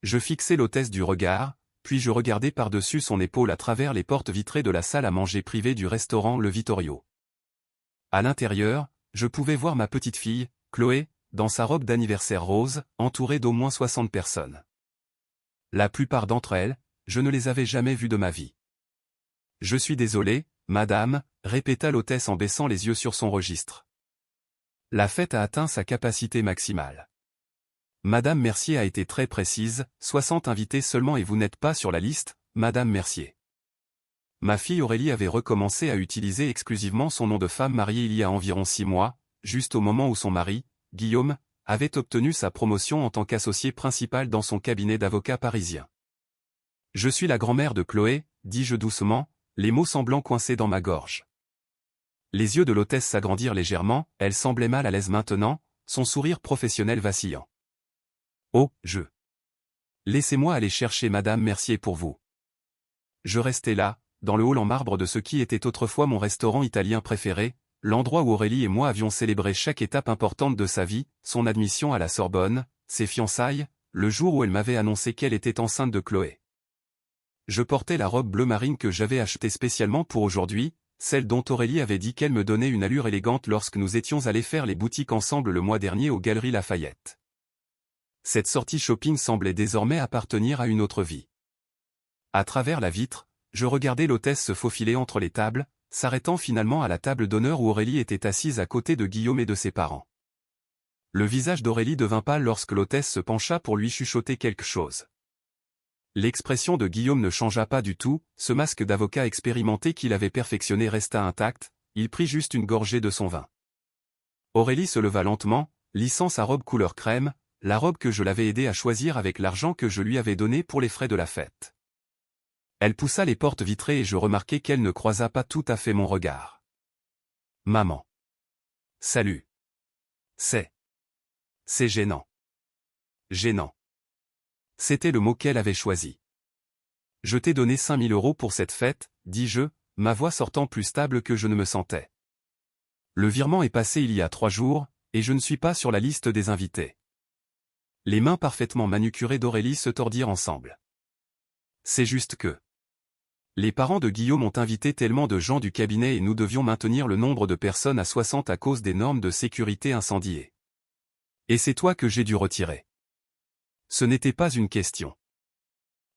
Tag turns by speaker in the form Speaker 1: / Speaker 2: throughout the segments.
Speaker 1: Je fixai l'hôtesse du regard, puis je regardai par-dessus son épaule à travers les portes vitrées de la salle à manger privée du restaurant Le Vittorio. À l'intérieur, je pouvais voir ma petite fille, Chloé, dans sa robe d'anniversaire rose, entourée d'au moins 60 personnes. La plupart d'entre elles, je ne les avais jamais vues de ma vie. « Je suis désolé, madame », répéta l'hôtesse en baissant les yeux sur son registre. La fête a atteint sa capacité maximale. Madame Mercier a été très précise, 60 invités seulement et vous n'êtes pas sur la liste, Madame Mercier. Ma fille Aurélie avait recommencé à utiliser exclusivement son nom de femme mariée il y a environ 6 mois, juste au moment où son mari, Guillaume, avait obtenu sa promotion en tant qu'associé principal dans son cabinet d'avocat parisien. « Je suis la grand-mère de Chloé », dis-je doucement, les mots semblant coincés dans ma gorge. Les yeux de l'hôtesse s'agrandirent légèrement, elle semblait mal à l'aise maintenant, son sourire professionnel vacillant. « Oh, Laissez-moi aller chercher Madame Mercier pour vous. » Je restais là, dans le hall en marbre de ce qui était autrefois mon restaurant italien préféré, l'endroit où Aurélie et moi avions célébré chaque étape importante de sa vie, son admission à la Sorbonne, ses fiançailles, le jour où elle m'avait annoncé qu'elle était enceinte de Chloé. Je portais la robe bleu marine que j'avais achetée spécialement pour aujourd'hui, celle dont Aurélie avait dit qu'elle me donnait une allure élégante lorsque nous étions allés faire les boutiques ensemble le mois dernier aux Galeries Lafayette. Cette sortie shopping semblait désormais appartenir à une autre vie. À travers la vitre, je regardais l'hôtesse se faufiler entre les tables, s'arrêtant finalement à la table d'honneur où Aurélie était assise à côté de Guillaume et de ses parents. Le visage d'Aurélie devint pâle lorsque l'hôtesse se pencha pour lui chuchoter quelque chose. L'expression de Guillaume ne changea pas du tout, ce masque d'avocat expérimenté qu'il avait perfectionné resta intact, il prit juste une gorgée de son vin. Aurélie se leva lentement, lissant sa robe couleur crème, la robe que je l'avais aidé à choisir avec l'argent que je lui avais donné pour les frais de la fête. Elle poussa les portes vitrées et je remarquai qu'elle ne croisa pas tout à fait mon regard. « Maman. Salut. C'est gênant. Gênant. » C'était le mot qu'elle avait choisi. « Je t'ai donné 5 000 € pour cette fête, » dis-je, ma voix sortant plus stable que je ne me sentais. Le virement est passé il y a 3 jours, et je ne suis pas sur la liste des invités. Les mains parfaitement manucurées d'Aurélie se tordirent ensemble. C'est juste que les parents de Guillaume ont invité tellement de gens du cabinet et nous devions maintenir le nombre de personnes à 60 à cause des normes de sécurité incendiées. Et c'est toi que j'ai dû retirer. Ce n'était pas une question.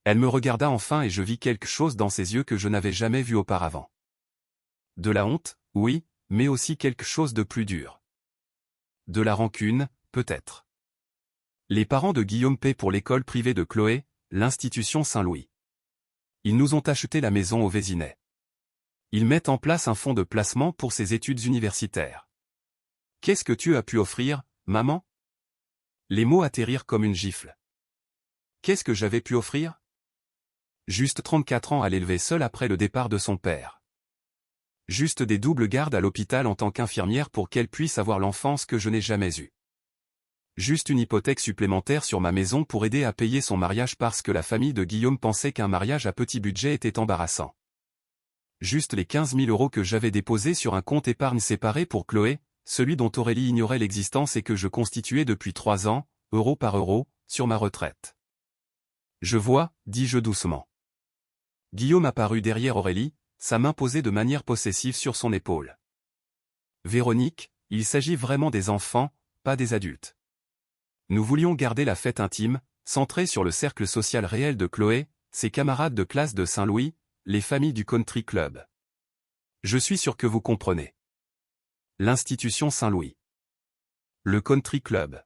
Speaker 1: Elle me regarda enfin et je vis quelque chose dans ses yeux que je n'avais jamais vu auparavant. De la honte, oui, mais aussi quelque chose de plus dur. De la rancune, peut-être. Les parents de Guillaume paient pour l'école privée de Chloé, l'institution Saint-Louis. Ils nous ont acheté la maison au Vésinet. Ils mettent en place un fonds de placement pour ses études universitaires. Qu'est-ce que tu as pu offrir, maman? Les mots atterrirent comme une gifle. Qu'est-ce que j'avais pu offrir? Juste 34 ans à l'élever seule après le départ de son père. Juste des doubles gardes à l'hôpital en tant qu'infirmière pour qu'elle puisse avoir l'enfance que je n'ai jamais eue. Juste une hypothèque supplémentaire sur ma maison pour aider à payer son mariage parce que la famille de Guillaume pensait qu'un mariage à petit budget était embarrassant. Juste les 15 000 € que j'avais déposés sur un compte épargne séparé pour Chloé, celui dont Aurélie ignorait l'existence et que je constituais depuis 3 ans, euro par euro, sur ma retraite. Je vois, dis-je doucement. Guillaume apparut derrière Aurélie, sa main posée de manière possessive sur son épaule. Véronique, il s'agit vraiment des enfants, pas des adultes. Nous voulions garder la fête intime, centrée sur le cercle social réel de Chloé, ses camarades de classe de Saint-Louis, les familles du country club. Je suis sûr que vous comprenez. L'institution Saint-Louis. Le country club.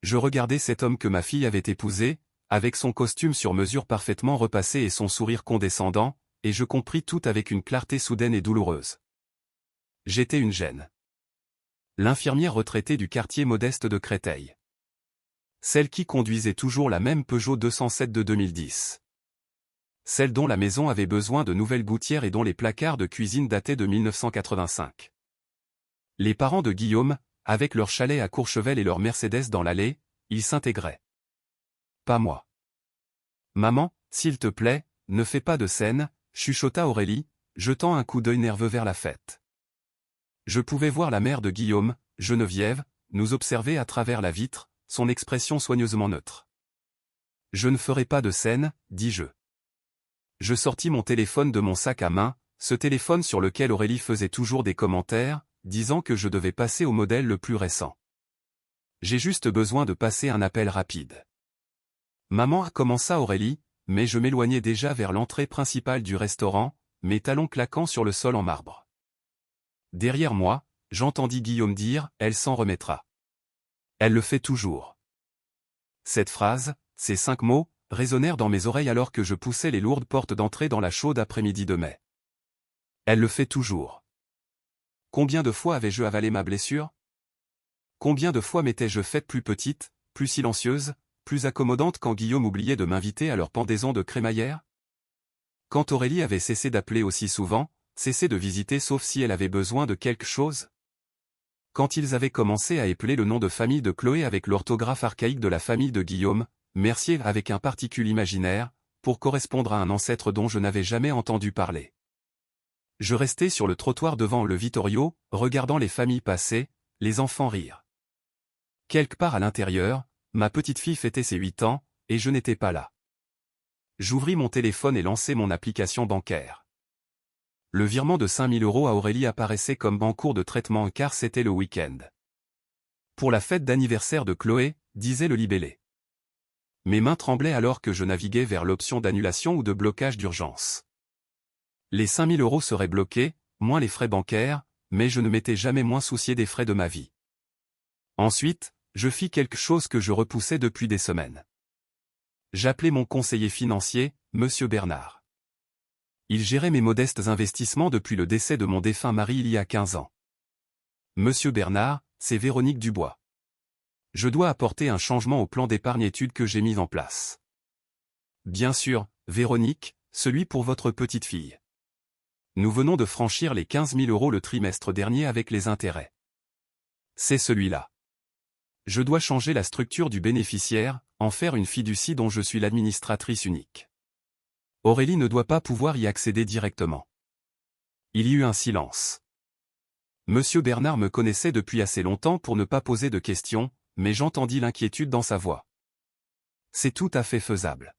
Speaker 1: Je regardais cet homme que ma fille avait épousé, avec son costume sur mesure parfaitement repassé et son sourire condescendant, et je compris tout avec une clarté soudaine et douloureuse. J'étais une gêne. L'infirmière retraitée du quartier modeste de Créteil. Celle qui conduisait toujours la même Peugeot 207 de 2010. Celle dont la maison avait besoin de nouvelles gouttières et dont les placards de cuisine dataient de 1985. Les parents de Guillaume, avec leur chalet à Courchevel et leur Mercedes dans l'allée, ils s'intégraient. Pas moi. Maman, s'il te plaît, ne fais pas de scène, chuchota Aurélie, jetant un coup d'œil nerveux vers la fête. Je pouvais voir la mère de Guillaume, Geneviève, nous observer à travers la vitre, son expression soigneusement neutre. Je ne ferai pas de scène, dis-je. Je sortis mon téléphone de mon sac à main, ce téléphone sur lequel Aurélie faisait toujours des commentaires, disant que je devais passer au modèle le plus récent. J'ai juste besoin de passer un appel rapide. Maman, commença Aurélie, mais je m'éloignais déjà vers l'entrée principale du restaurant, mes talons claquant sur le sol en marbre. Derrière moi, j'entendis Guillaume dire « Elle s'en remettra ». Elle le fait toujours. Cette phrase, ces 5 mots, résonnèrent dans mes oreilles alors que je poussais les lourdes portes d'entrée dans la chaude après-midi de mai. Elle le fait toujours. Combien de fois avais-je avalé ma blessure? Combien de fois m'étais-je faite plus petite, plus silencieuse, plus accommodante quand Guillaume oubliait de m'inviter à leur pendaison de crémaillère? Quand Aurélie avait cessé d'appeler aussi souvent, cessé de visiter sauf si elle avait besoin de quelque chose? Quand ils avaient commencé à épeler le nom de famille de Chloé avec l'orthographe archaïque de la famille de Guillaume, Mercier avec un particule imaginaire, pour correspondre à un ancêtre dont je n'avais jamais entendu parler. Je restais sur le trottoir devant le Vittorio, regardant les familles passer, les enfants rire. Quelque part à l'intérieur, ma petite fille fêtait ses 8 ans, et je n'étais pas là. J'ouvris mon téléphone et lançai mon application bancaire. Le virement de 5 000 € à Aurélie apparaissait comme en cours de traitement car c'était le week-end. Pour la fête d'anniversaire de Chloé, disait le libellé. Mes mains tremblaient alors que je naviguais vers l'option d'annulation ou de blocage d'urgence. Les 5 000 € seraient bloqués, moins les frais bancaires, mais je ne m'étais jamais moins soucié des frais de ma vie. Ensuite, je fis quelque chose que je repoussais depuis des semaines. J'appelai mon conseiller financier, Monsieur Bernard. Il gérait mes modestes investissements depuis le décès de mon défunt mari il y a 15 ans. Monsieur Bernard, c'est Véronique Dubois. Je dois apporter un changement au plan d'épargne-études que j'ai mis en place. Bien sûr, Véronique, celui pour votre petite fille. Nous venons de franchir les 15 000 € le trimestre dernier avec les intérêts. C'est celui-là. Je dois changer la structure du bénéficiaire, en faire une fiducie dont je suis l'administratrice unique. Aurélie ne doit pas pouvoir y accéder directement. Il y eut un silence. Monsieur Bernard me connaissait depuis assez longtemps pour ne pas poser de questions, mais j'entendis l'inquiétude dans sa voix. C'est tout à fait faisable.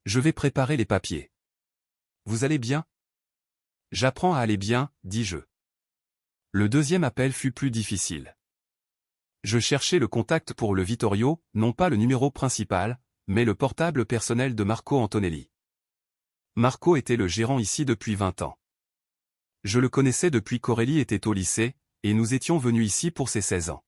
Speaker 1: Je vais préparer les papiers. Vous allez bien? J'apprends à aller bien, dis-je. Le deuxième appel fut plus difficile. Je cherchais le contact pour le Vittorio, non pas le numéro principal, mais le portable personnel de Marco Antonelli. Marco était le gérant ici depuis 20 ans. Je le connaissais depuis qu'Aurélie était au lycée, et nous étions venus ici pour ses 16 ans.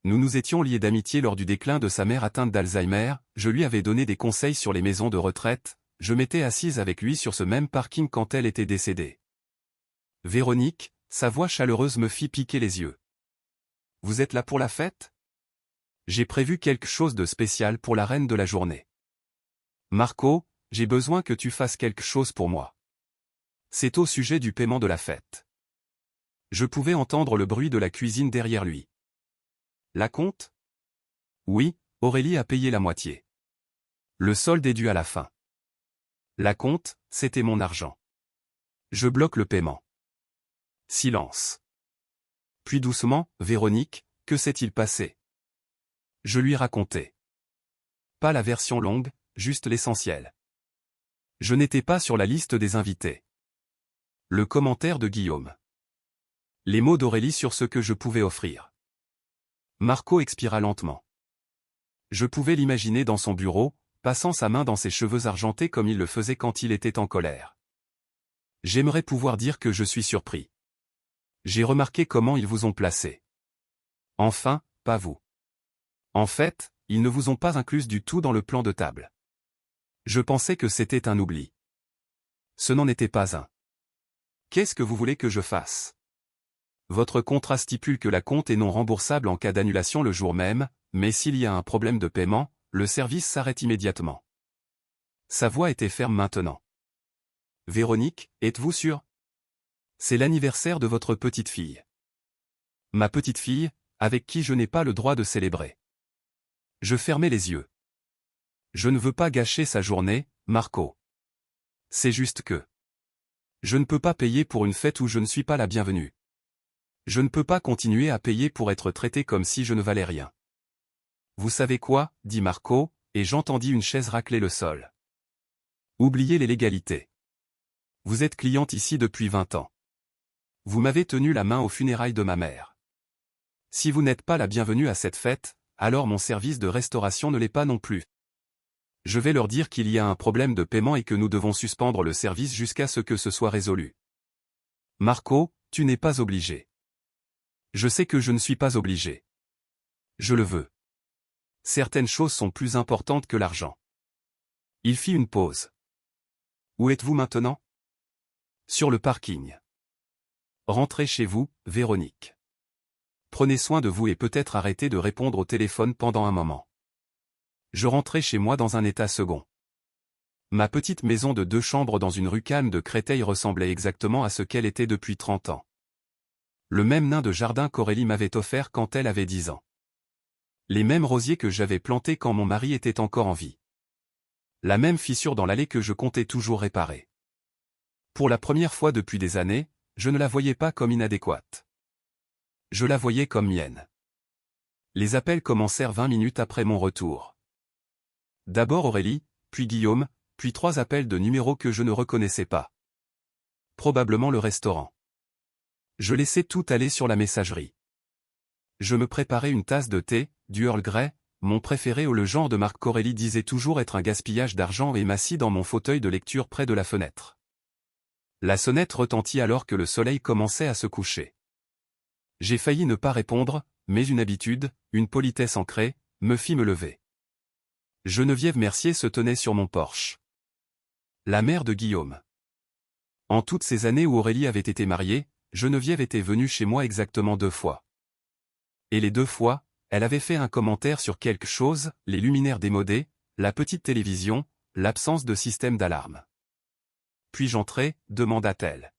Speaker 1: Nous nous étions liés d'amitié lors du déclin de sa mère atteinte d'Alzheimer, je lui avais donné des conseils sur les maisons de retraite, je m'étais assise avec lui sur ce même parking quand elle était décédée. Véronique, sa voix chaleureuse me fit piquer les yeux. Vous êtes là pour la fête? J'ai prévu quelque chose de spécial pour la reine de la journée. Marco, j'ai besoin que tu fasses quelque chose pour moi. C'est au sujet du paiement de la fête. Je pouvais entendre le bruit de la cuisine derrière lui. La compte? Oui, Aurélie a payé la moitié. Le solde est dû à la fin. La compte, c'était mon argent. Je bloque le paiement. Silence. Puis doucement, Véronique, que s'est-il passé? Je lui racontai. Pas la version longue, juste l'essentiel. Je n'étais pas sur la liste des invités. Le commentaire de Guillaume. Les mots d'Aurélie sur ce que je pouvais offrir. Marco expira lentement. Je pouvais l'imaginer dans son bureau, passant sa main dans ses cheveux argentés comme il le faisait quand il était en colère. J'aimerais pouvoir dire que je suis surpris. J'ai remarqué comment ils vous ont placé. Enfin, pas vous. En fait, ils ne vous ont pas incluse du tout dans le plan de table. Je pensais que c'était un oubli. Ce n'en était pas un. Qu'est-ce que vous voulez que je fasse? Votre contrat stipule que la compte est non remboursable en cas d'annulation le jour même, mais s'il y a un problème de paiement, le service s'arrête immédiatement. Sa voix était ferme maintenant. Véronique, êtes-vous sûre? C'est l'anniversaire de votre petite fille. Ma petite fille, avec qui je n'ai pas le droit de célébrer. Je fermai les yeux. Je ne veux pas gâcher sa journée, Marco. C'est juste que je ne peux pas payer pour une fête où je ne suis pas la bienvenue. Je ne peux pas continuer à payer pour être traité comme si je ne valais rien. Vous savez quoi, dit Marco, et j'entendis une chaise racler le sol. Oubliez les légalités. Vous êtes cliente ici depuis 20 ans. Vous m'avez tenu la main aux funérailles de ma mère. Si vous n'êtes pas la bienvenue à cette fête, alors mon service de restauration ne l'est pas non plus. Je vais leur dire qu'il y a un problème de paiement et que nous devons suspendre le service jusqu'à ce que ce soit résolu. Marco, tu n'es pas obligé. Je sais que je ne suis pas obligé. Je le veux. Certaines choses sont plus importantes que l'argent. Il fit une pause. Où êtes-vous maintenant? Sur le parking. Rentrez chez vous, Véronique. Prenez soin de vous et peut-être arrêtez de répondre au téléphone pendant un moment. Je rentrai chez moi dans un état second. Ma petite maison de 2 chambres dans une rue calme de Créteil ressemblait exactement à ce qu'elle était depuis 30 ans. Le même nain de jardin qu'Aurélie m'avait offert quand elle avait 10 ans. Les mêmes rosiers que j'avais plantés quand mon mari était encore en vie. La même fissure dans l'allée que je comptais toujours réparer. Pour la première fois depuis des années, je ne la voyais pas comme inadéquate. Je la voyais comme mienne. Les appels commencèrent 20 minutes après mon retour. D'abord Aurélie, puis Guillaume, puis 3 appels de numéros que je ne reconnaissais pas. Probablement le restaurant. Je laissais tout aller sur la messagerie. Je me préparais une tasse de thé, du Earl Grey, mon préféré ou le genre de marque qu'Aurélie disait toujours être un gaspillage d'argent et m'assis dans mon fauteuil de lecture près de la fenêtre. La sonnette retentit alors que le soleil commençait à se coucher. J'ai failli ne pas répondre, mais une habitude, une politesse ancrée, me fit me lever. Geneviève Mercier se tenait sur mon porche. La mère de Guillaume. En toutes ces années où Aurélie avait été mariée, Geneviève était venue chez moi exactement 2 fois. Et les 2 fois, elle avait fait un commentaire sur quelque chose, les luminaires démodés, la petite télévision, l'absence de système d'alarme. Puis-je entrer, demanda-t-elle.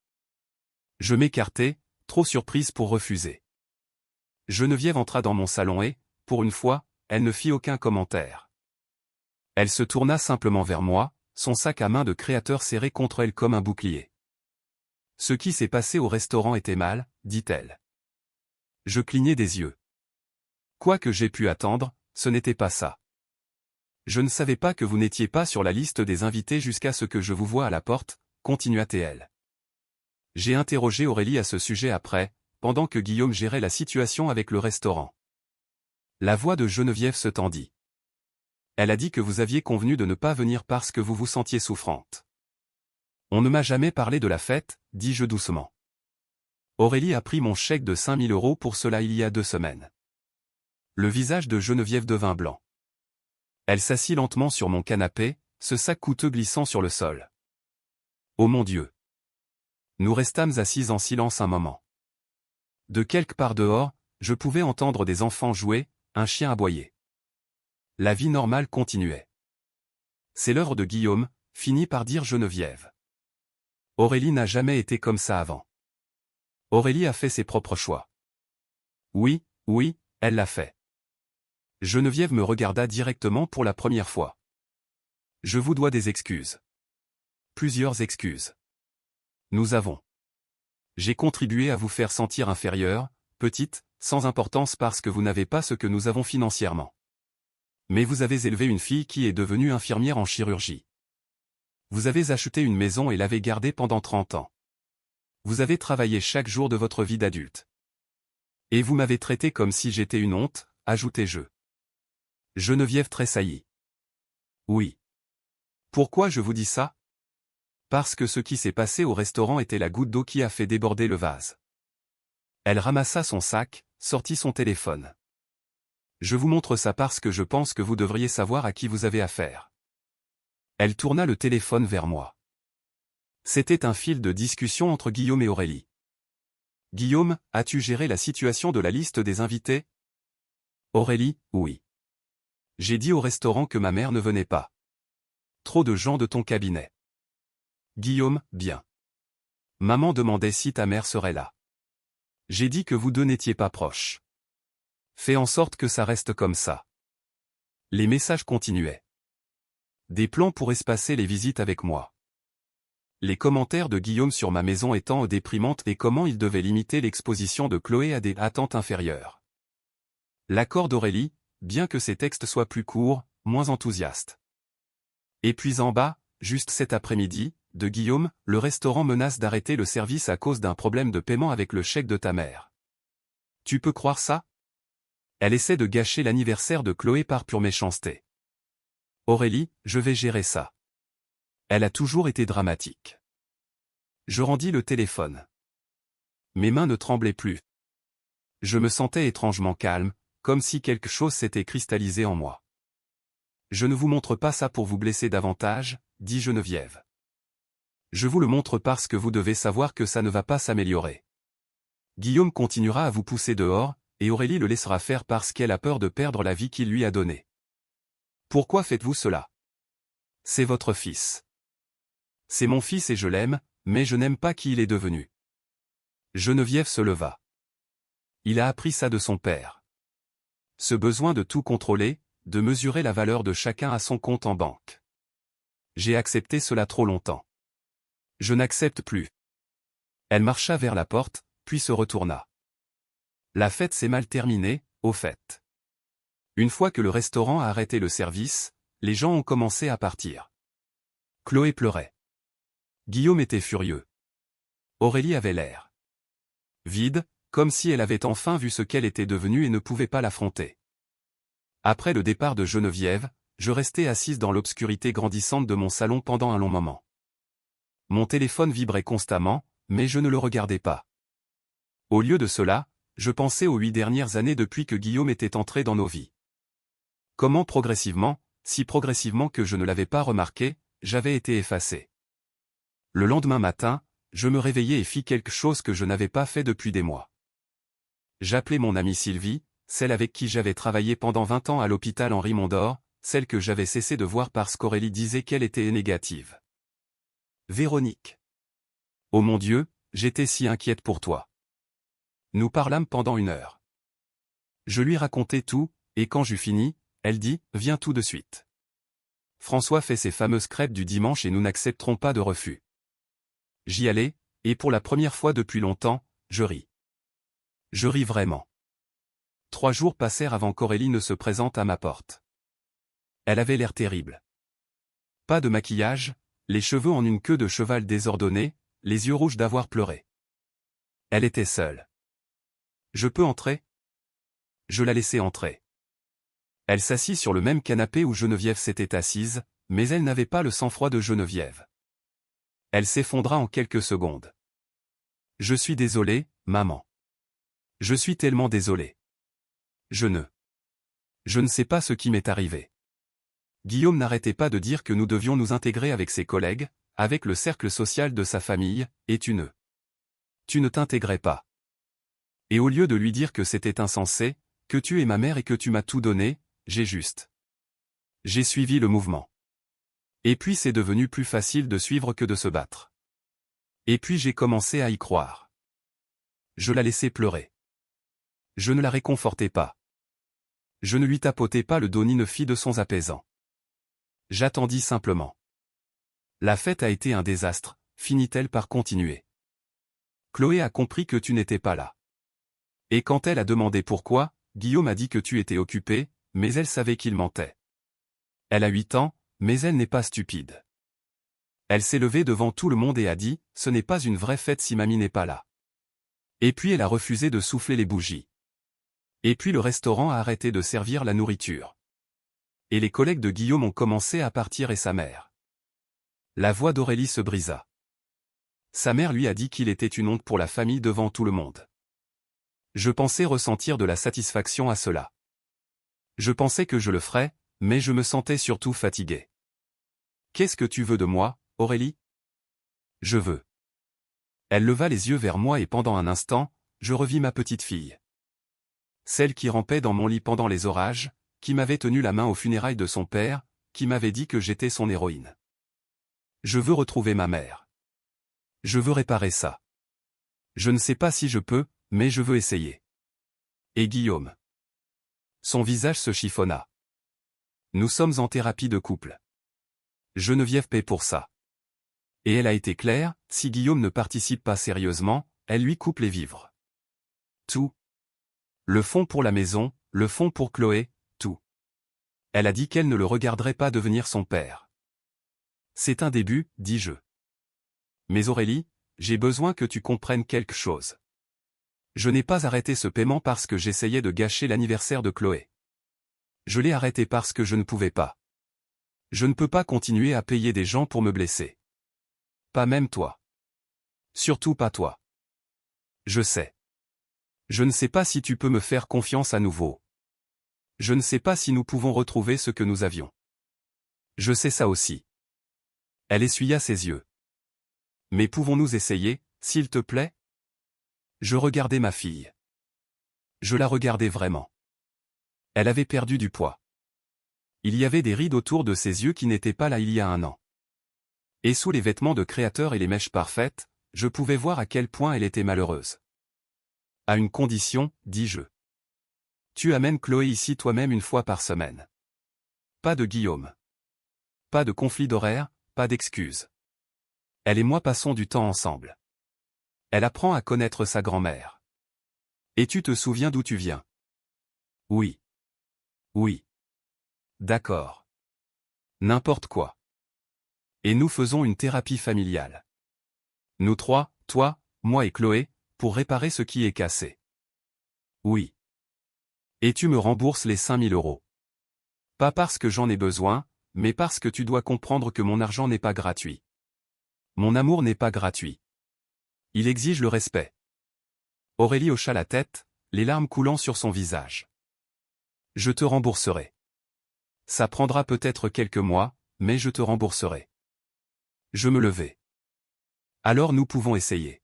Speaker 1: Je m'écartai, trop surprise pour refuser. Geneviève entra dans mon salon et, pour une fois, elle ne fit aucun commentaire. Elle se tourna simplement vers moi, son sac à main de créateur serré contre elle comme un bouclier. Ce qui s'est passé au restaurant était mal, dit-elle. Je clignai des yeux. Quoi que j'aie pu attendre, ce n'était pas ça. Je ne savais pas que vous n'étiez pas sur la liste des invités jusqu'à ce que je vous voie à la porte, continua-t-elle. J'ai interrogé Aurélie à ce sujet après, pendant que Guillaume gérait la situation avec le restaurant. La voix de Geneviève se tendit. Elle a dit que vous aviez convenu de ne pas venir parce que vous vous sentiez souffrante. On ne m'a jamais parlé de la fête, dis-je doucement. Aurélie a pris mon chèque de 5 000 € pour cela il y a 2 semaines. Le visage de Geneviève devint blanc. Elle s'assit lentement sur mon canapé, ce sac coûteux glissant sur le sol. Oh mon Dieu! Nous restâmes assis en silence un moment. De quelque part dehors, je pouvais entendre des enfants jouer, un chien aboyer. La vie normale continuait. C'est l'heure de Guillaume, finit par dire Geneviève. Aurélie n'a jamais été comme ça avant. Aurélie a fait ses propres choix. Oui, elle l'a fait. Geneviève me regarda directement pour la première fois. Je vous dois des excuses. Plusieurs excuses. Nous avons. J'ai contribué à vous faire sentir inférieure, petite, sans importance parce que vous n'avez pas ce que nous avons financièrement. Mais vous avez élevé une fille qui est devenue infirmière en chirurgie. Vous avez acheté une maison et l'avez gardée pendant 30 ans. Vous avez travaillé chaque jour de votre vie d'adulte. Et vous m'avez traité comme si j'étais une honte, ajoutai-je. Geneviève tressaillit. Oui. Pourquoi je vous dis ça? Parce que ce qui s'est passé au restaurant était la goutte d'eau qui a fait déborder le vase. Elle ramassa son sac, sortit son téléphone. Je vous montre ça parce que je pense que vous devriez savoir à qui vous avez affaire. Elle tourna le téléphone vers moi. C'était un fil de discussion entre Guillaume et Aurélie. Guillaume, as-tu géré la situation de la liste des invités? Aurélie, oui. J'ai dit au restaurant que ma mère ne venait pas. Trop de gens de ton cabinet. Guillaume, bien. Maman demandait si ta mère serait là. J'ai dit que vous deux n'étiez pas proches. Fais en sorte que ça reste comme ça. Les messages continuaient. Des plans pour espacer les visites avec moi. Les commentaires de Guillaume sur ma maison étant déprimantes et comment il devait limiter l'exposition de Chloé à des attentes inférieures. L'accord d'Aurélie, bien que ses textes soient plus courts, moins enthousiaste. Et puis en bas, juste cet après-midi, de Guillaume, le restaurant menace d'arrêter le service à cause d'un problème de paiement avec le chèque de ta mère. Tu peux croire ça? Elle essaie de gâcher l'anniversaire de Chloé par pure méchanceté. Aurélie, je vais gérer ça. Elle a toujours été dramatique. Je rendis le téléphone. Mes mains ne tremblaient plus. Je me sentais étrangement calme, comme si quelque chose s'était cristallisé en moi. Je ne vous montre pas ça pour vous blesser davantage, dit Geneviève. Je vous le montre parce que vous devez savoir que ça ne va pas s'améliorer. Guillaume continuera à vous pousser dehors, et Aurélie le laissera faire parce qu'elle a peur de perdre la vie qu'il lui a donnée. Pourquoi faites-vous cela? C'est votre fils. C'est mon fils et je l'aime, mais je n'aime pas qui il est devenu. Geneviève se leva. Il a appris ça de son père. Ce besoin de tout contrôler, de mesurer la valeur de chacun à son compte en banque. J'ai accepté cela trop longtemps. Je n'accepte plus. Elle marcha vers la porte, puis se retourna. La fête s'est mal terminée, au fait. Une fois que le restaurant a arrêté le service, les gens ont commencé à partir. Chloé pleurait. Guillaume était furieux. Aurélie avait l'air vide, comme si elle avait enfin vu ce qu'elle était devenue et ne pouvait pas l'affronter. Après le départ de Geneviève, je restais assise dans l'obscurité grandissante de mon salon pendant un long moment. Mon téléphone vibrait constamment, mais je ne le regardais pas. Au lieu de cela, je pensais aux 8 dernières années depuis que Guillaume était entré dans nos vies. Comment progressivement, si progressivement que je ne l'avais pas remarqué, j'avais été effacé. Le lendemain matin, je me réveillai et fis quelque chose que je n'avais pas fait depuis des mois. J'appelai mon amie Sylvie, celle avec qui j'avais travaillé pendant 20 ans à l'hôpital Henri Mondor, celle que j'avais cessé de voir parce qu'Aurélie disait qu'elle était négative. Véronique. Oh mon Dieu, j'étais si inquiète pour toi. Nous parlâmes pendant 1 heure. Je lui racontai tout, et quand j'eus fini, elle dit « Viens tout de suite. François fait ses fameuses crêpes du dimanche et nous n'accepterons pas de refus. » J'y allai, et pour la première fois depuis longtemps, je ris. Je ris vraiment. 3 jours passèrent avant qu'Aurélie ne se présente à ma porte. Elle avait l'air terrible. Pas de maquillage, les cheveux en une queue de cheval désordonnée, les yeux rouges d'avoir pleuré. Elle était seule. « Je peux entrer ?» Je la laissai entrer. Elle s'assit sur le même canapé où Geneviève s'était assise, mais elle n'avait pas le sang-froid de Geneviève. Elle s'effondra en quelques secondes. « Je suis désolé, maman. Je suis tellement désolé. Je ne sais pas ce qui m'est arrivé. » Guillaume n'arrêtait pas de dire que nous devions nous intégrer avec ses collègues, avec le cercle social de sa famille, et tu ne t'intégrais pas. Et au lieu de lui dire que c'était insensé, que tu es ma mère et que tu m'as tout donné, j'ai suivi le mouvement. Et puis c'est devenu plus facile de suivre que de se battre. Et puis j'ai commencé à y croire. Je la laissais pleurer. Je ne la réconfortais pas. Je ne lui tapotais pas le dos ni ne fis de sons apaisants. J'attendis simplement. La fête a été un désastre, finit-elle par continuer. Chloé a compris que tu n'étais pas là. Et quand elle a demandé pourquoi, Guillaume a dit que tu étais occupé, mais elle savait qu'il mentait. Elle a 8 ans, mais elle n'est pas stupide. Elle s'est levée devant tout le monde et a dit « Ce n'est pas une vraie fête si mamie n'est pas là. » Et puis elle a refusé de souffler les bougies. Et puis le restaurant a arrêté de servir la nourriture. Et les collègues de Guillaume ont commencé à partir et sa mère. La voix d'Aurélie se brisa. Sa mère lui a dit qu'il était une honte pour la famille devant tout le monde. Je pensais ressentir de la satisfaction à cela. Je pensais que je le ferais, mais je me sentais surtout fatigué. Qu'est-ce que tu veux de moi, Aurélie? Je veux. Elle leva les yeux vers moi et pendant un instant, je revis ma petite fille. Celle qui rampait dans mon lit pendant les orages, qui m'avait tenu la main aux funérailles de son père, qui m'avait dit que j'étais son héroïne. Je veux retrouver ma mère. Je veux réparer ça. Je ne sais pas si je peux, mais je veux essayer. Et Guillaume? Son visage se chiffonna. Nous sommes en thérapie de couple. Geneviève paie pour ça. Et elle a été claire, si Guillaume ne participe pas sérieusement, elle lui coupe les vivres. Tout. Le fonds pour la maison, le fonds pour Chloé, tout. Elle a dit qu'elle ne le regarderait pas devenir son père. C'est un début, dis-je. Mais Aurélie, j'ai besoin que tu comprennes quelque chose. Je n'ai pas arrêté ce paiement parce que j'essayais de gâcher l'anniversaire de Chloé. Je l'ai arrêté parce que je ne pouvais pas. Je ne peux pas continuer à payer des gens pour me blesser. Pas même toi. Surtout pas toi. Je sais. Je ne sais pas si tu peux me faire confiance à nouveau. Je ne sais pas si nous pouvons retrouver ce que nous avions. Je sais ça aussi. Elle essuya ses yeux. Mais pouvons-nous essayer, s'il te plaît? Je regardais ma fille. Je la regardais vraiment. Elle avait perdu du poids. Il y avait des rides autour de ses yeux qui n'étaient pas là il y a un an. Et sous les vêtements de créateur et les mèches parfaites, je pouvais voir à quel point elle était malheureuse. À une condition, dis-je. Tu amènes Chloé ici toi-même une fois par semaine. Pas de Guillaume. Pas de conflit d'horaire, pas d'excuses. Elle et moi passons du temps ensemble. Elle apprend à connaître sa grand-mère. Et tu te souviens d'où tu viens? Oui. Oui. D'accord. N'importe quoi. Et nous faisons une thérapie familiale. Nous trois, toi, moi et Chloé, pour réparer ce qui est cassé. Oui. Et tu me rembourses les 5000 €. Pas parce que j'en ai besoin, mais parce que tu dois comprendre que mon argent n'est pas gratuit. Mon amour n'est pas gratuit. Il exige le respect. Aurélie hocha la tête, les larmes coulant sur son visage. Je te rembourserai. Ça prendra peut-être quelques mois, mais je te rembourserai. Je me levai. Alors nous pouvons essayer.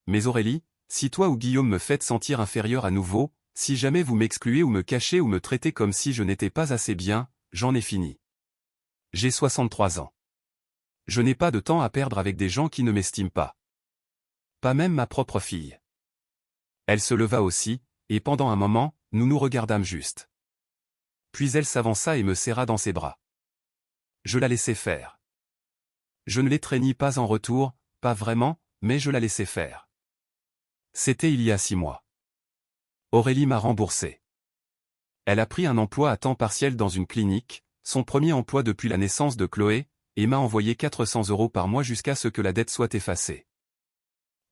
Speaker 1: Mais Aurélie, si toi ou Guillaume me faites sentir inférieur à nouveau, si jamais vous m'excluez ou me cachez ou me traitez comme si je n'étais pas assez bien, j'en ai fini. J'ai 63 ans. Je n'ai pas de temps à perdre avec des gens qui ne m'estiment pas. Pas même ma propre fille. Elle se leva aussi, et pendant un moment, nous nous regardâmes juste. Puis elle s'avança et me serra dans ses bras. Je la laissai faire. Je ne l'étreignis pas en retour, pas vraiment, mais je la laissai faire. C'était il y a 6 mois. Aurélie m'a remboursé. Elle a pris un emploi à temps partiel dans une clinique, son premier emploi depuis la naissance de Chloé, et m'a envoyé 400 € par mois jusqu'à ce que la dette soit effacée.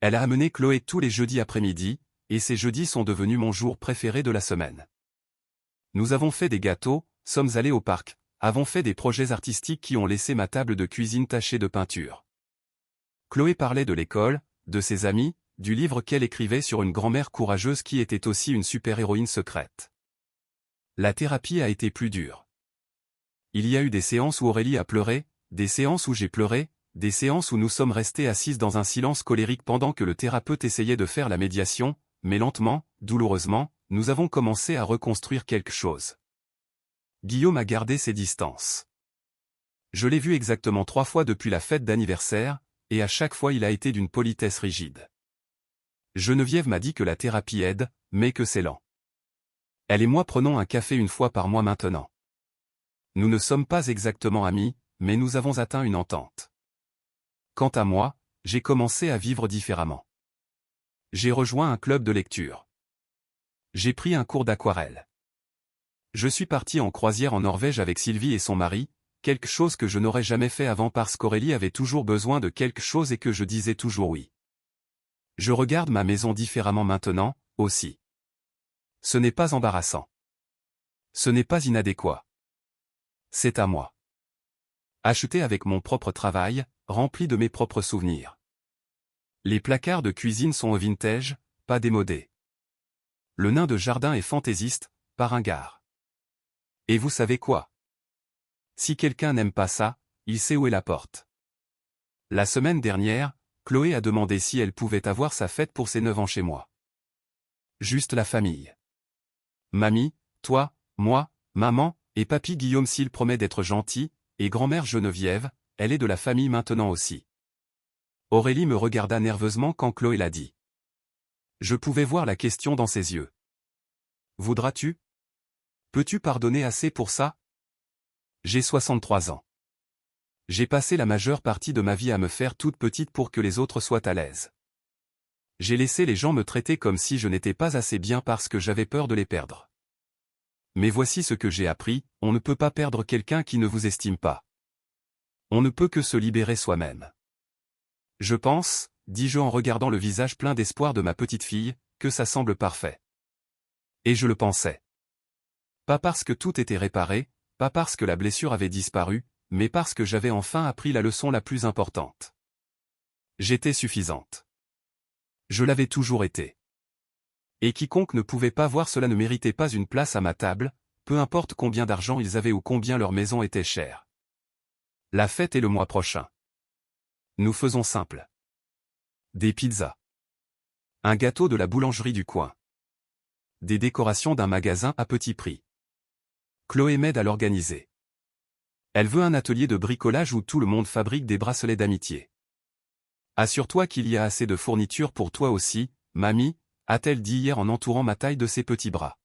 Speaker 1: Elle a amené Chloé tous les jeudis après-midi, et ces jeudis sont devenus mon jour préféré de la semaine. Nous avons fait des gâteaux, sommes allés au parc, avons fait des projets artistiques qui ont laissé ma table de cuisine tachée de peinture. Chloé parlait de l'école, de ses amis, du livre qu'elle écrivait sur une grand-mère courageuse qui était aussi une super-héroïne secrète. La thérapie a été plus dure. Il y a eu des séances où Aurélie a pleuré, des séances où j'ai pleuré, des séances où nous sommes restés assises dans un silence colérique pendant que le thérapeute essayait de faire la médiation, mais lentement, douloureusement, nous avons commencé à reconstruire quelque chose. Guillaume a gardé ses distances. Je l'ai vu exactement 3 fois depuis la fête d'anniversaire, et à chaque fois il a été d'une politesse rigide. Geneviève m'a dit que la thérapie aide, mais que c'est lent. Elle et moi prenons un café une fois par mois maintenant. Nous ne sommes pas exactement amis, mais nous avons atteint une entente. Quant à moi, j'ai commencé à vivre différemment. J'ai rejoint un club de lecture. J'ai pris un cours d'aquarelle. Je suis parti en croisière en Norvège avec Sylvie et son mari, quelque chose que je n'aurais jamais fait avant parce qu'Aurélie avait toujours besoin de quelque chose et que je disais toujours oui. Je regarde ma maison différemment maintenant, aussi. Ce n'est pas embarrassant. Ce n'est pas inadéquat. C'est à moi. Acheté avec mon propre travail, rempli de mes propres souvenirs. Les placards de cuisine sont au vintage, pas démodés. Le nain de jardin est fantaisiste, pas ringard. Et vous savez quoi? Si quelqu'un n'aime pas ça, il sait où est la porte. La semaine dernière, Chloé a demandé si elle pouvait avoir sa fête pour ses 9 ans chez moi. Juste la famille. Mamie, toi, moi, maman, et papy Guillaume s'il promet d'être gentil, et grand-mère Geneviève, elle est de la famille maintenant aussi. Aurélie me regarda nerveusement quand Chloé l'a dit. Je pouvais voir la question dans ses yeux. Voudras-tu? Peux-tu pardonner assez pour ça? J'ai 63 ans. J'ai passé la majeure partie de ma vie à me faire toute petite pour que les autres soient à l'aise. J'ai laissé les gens me traiter comme si je n'étais pas assez bien parce que j'avais peur de les perdre. Mais voici ce que j'ai appris, on ne peut pas perdre quelqu'un qui ne vous estime pas. On ne peut que se libérer soi-même. Je pense, dis-je en regardant le visage plein d'espoir de ma petite fille, que ça semble parfait. Et je le pensais. Pas parce que tout était réparé, pas parce que la blessure avait disparu, mais parce que j'avais enfin appris la leçon la plus importante. J'étais suffisante. Je l'avais toujours été. Et quiconque ne pouvait pas voir cela ne méritait pas une place à ma table, peu importe combien d'argent ils avaient ou combien leur maison était chère. La fête est le mois prochain. Nous faisons simple. Des pizzas. Un gâteau de la boulangerie du coin. Des décorations d'un magasin à petit prix. Chloé m'aide à l'organiser. Elle veut un atelier de bricolage où tout le monde fabrique des bracelets d'amitié. Assure-toi qu'il y a assez de fournitures pour toi aussi, mamie, a-t-elle dit hier en entourant ma taille de ses petits bras.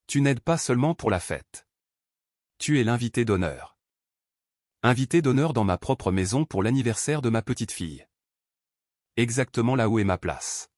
Speaker 1: Tu n'aides pas seulement pour la fête. Tu es l'invité d'honneur. Invité d'honneur dans ma propre maison pour l'anniversaire de ma petite fille. Exactement là où est ma place.